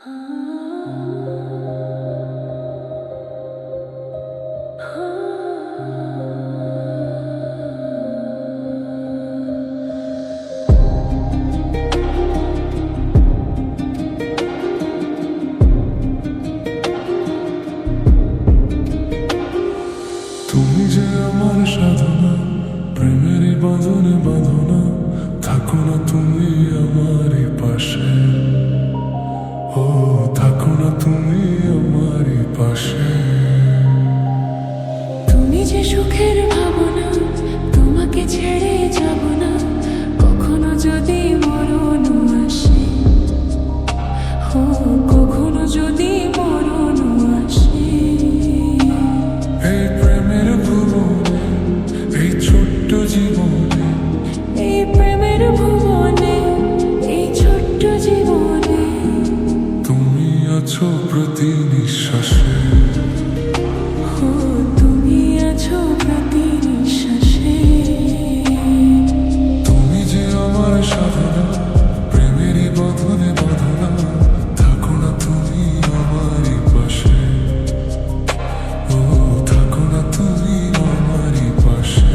তুমি যে আমার সাধনা, প্রেমেরই বাঁধনে বাঁধনা, থাকো না তুমি আমারই পাশে। ও থাকো না তুমি আমারই পাশে। তুমি যে সুখের ভাবনা, তোমাকে ছেড়ে যাব না কখনো যদি মরণ আসে। ও কখনো যদি মরণ আসে। এই প্রেমের ভুবনে, এই ছোট্ট জীবনে, এই প্রেমের ভুবনে, এই ছোট্ট জীবনে তুমি আছো প্রতি নিঃশ্বাসে। ও তুমি আছো প্রতি নিঃশ্বাসে। তুমি যে আমার সাধনা, প্রেমেরই বাঁধনে বাঁধনা, থাকো না তুমি আমারই পাশে। ও থাকো না তুমি আমারই পাশে।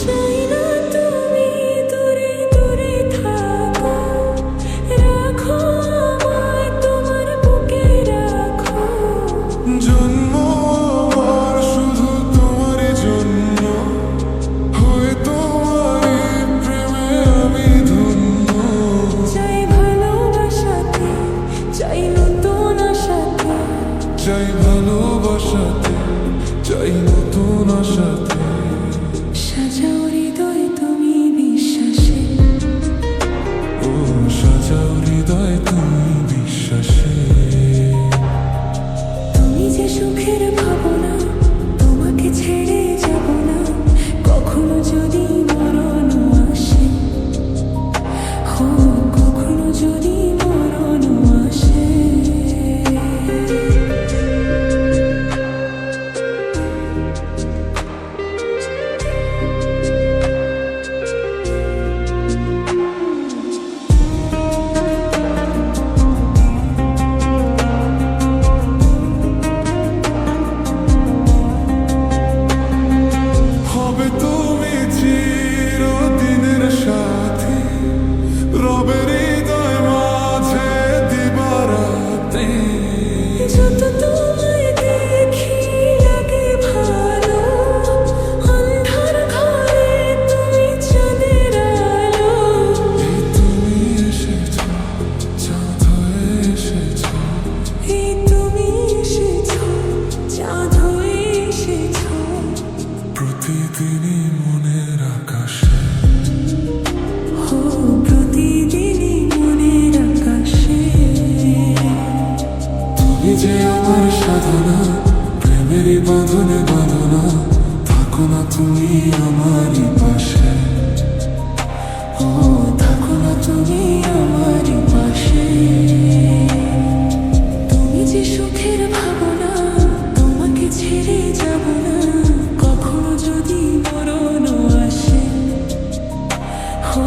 চাই না তুমি দূরে দূরে থাকো, রাখো আমায় তোমার বুকে রাখো। জন্ম আমার শুধু তোমারই জন্য, হয়ে তোমারই প্রেমে আমি ধন্য। চাই ভালোবাসাতে, চাই নতুন আশাতে, চাই ভালোবাসাতে, চাই নতুন আশাতে। সাজাও হৃদয় তুমি বিশ্বাসে। ও সাজাও হৃদয় তুমি বিশ্বাসে। তুমি যে সুখের ভাবনা, তোমাকে ছেড়ে যাব না কখনো যদি মরণ আসে। ও কখনো যদি মরণ আসে। হবে তুমি চিরদিনের সাথী, রবে হৃদয় মাঝে দিবারাত্রি। যত তোমায় দেখি লাগে ভালো, অন্ধার ঘরে তুমি চাঁদের আলো। এই তুমি এসেছো, চাঁদ হয়ে এসেছো। এই তুমি এসেছো, চাঁদ হয়ে এসেছো। প্রতিদিনই মনের আকাশে। ও প্রতিদিনই মনের আকাশে। তুমি যে আমার সাধনা, প্রেমেরই বাঁধনে বাঁধনা, থাকো না তুমি আমারই পাশে। ও থাকো না তুমি আমারই পাশে। তুমি যে সুখের ভাবনা, তোমাকে ছেড়ে যাব না কখনো যদি মরণ আসে। ও